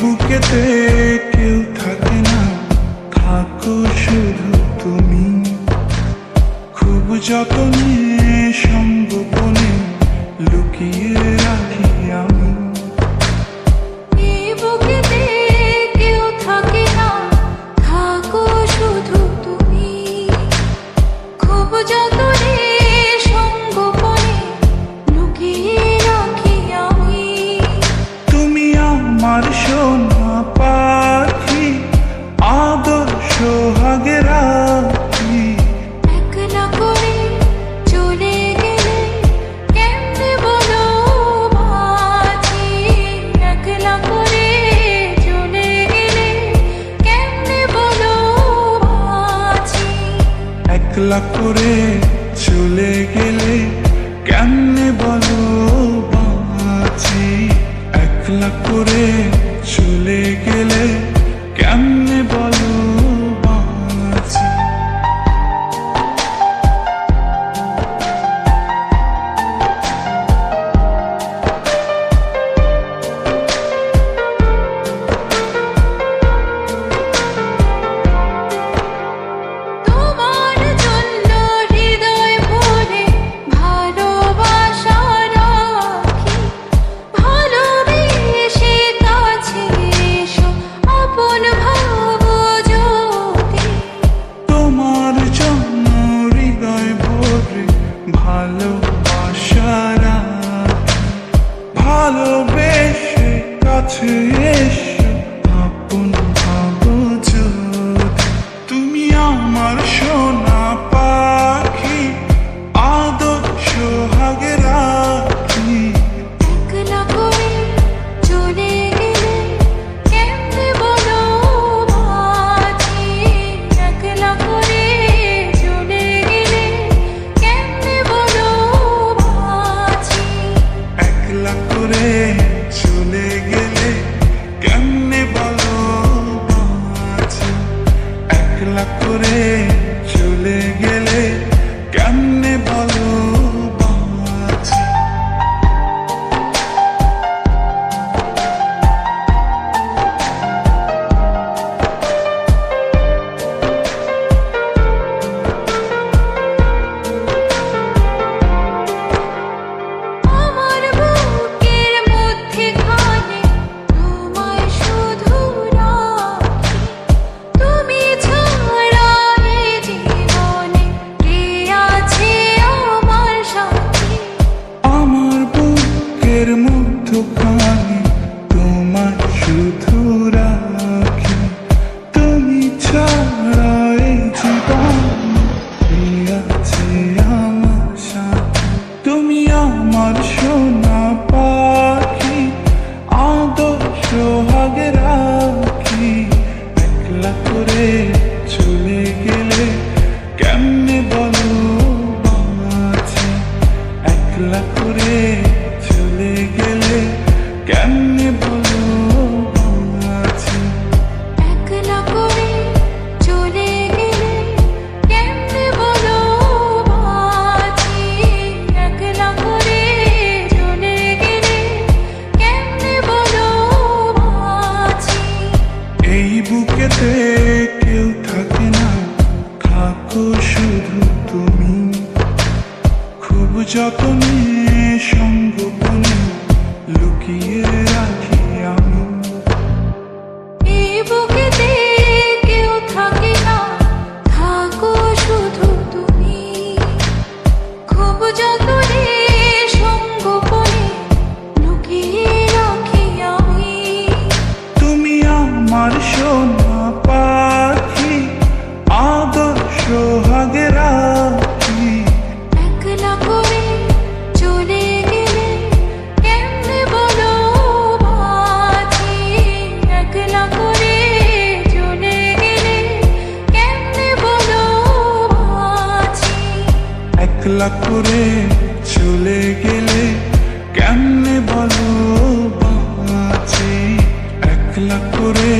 বুকেতে কেউ থাকে না, থাকো শুধু তুমি। খুব যতনে সঙ্গোপনে লুকিয়ে রাখি আমি। এই বুকেতে কেউ থাকে না, থাকো শুধু তুমি। খুব যতনে সঙ্গোপনে লুকিয়ে রাখি আমি। তুমি আমার সোনা পাখি, আদর সোহাগে রাখি। একলা করে চলে গেলে কেমনে বলো বাঁচি। একলা করে চলে গেলে কেমনে বলো বাঁচি। একলা করে চলে গেলে কেমনে বলো বাঁচি। একলা করে চলে গেলে কেমনে বলো বাঁচি। তোমার জন্য হৃদয় ভরে ভালোবাসা রাখি। ভালোবেসে কাছে এসো, আপন ভাবো যদি। তোমার জন্য হৃদয় ভরে ভালোবাসা রাখি। ভালোবেসে কাছে এসো, আপন ভাবো যদি। তুমি আমার সোনা পাখি, আদর সোহাগে রাখি। একলা করে চলে গেলে কেমনে বলো বাঁচি। একলা করে চলে গেলে কেমনে বলো বাঁচি। একলা করে চলে গেলে কেমনে বলো বাঁচি। একলা করে চলে গেলে কেমনে বলো বাঁচি। আমার বুকের মধ্যেখানে তোমায় শুধু রাখি। তুমি ছাড়া এই জীবনে কে আছে আমার সাথী। আমার বুকের মধ্যখানে তোমায় শুধু রাখি। তুমি ছাড়া এই জীবনে কে আছে আমার সাথে। তুমি আমার সোনা পাখি, আদর সোহাগে রাখি। একলা করে চলে গেলে কেমনে বলো বাঁচি। একলা করে চলে গেলে কেমনে বলো বাঁচি। একলা করে চলে গেলে কেমনে বলো বাঁচি। একলা করে চলে গেলে কেমনে বলো বাঁচি। এই বুকেতে কেউ থাকে না, থাকো শুধু তুমি। খুব যতনে সঙ্গোপনে লুকিয়ে রাখি আমি। এই বুকেতে কেউ থাকে না, থাকো শুধু তুমি। খুব যতনে সঙ্গোপনে লুকিয়ে রাখি আমি। তুমি আমার সোনা পাখি, আদর সোহাগে রাখি। একলা করে চলে গেলে কেমনে বলো বাঁচি। একলা করে চলে গেলে কেমনে বলো বাঁচি। একলা করে চলে গেলে কেমনে বলো বাঁচি। একলা করে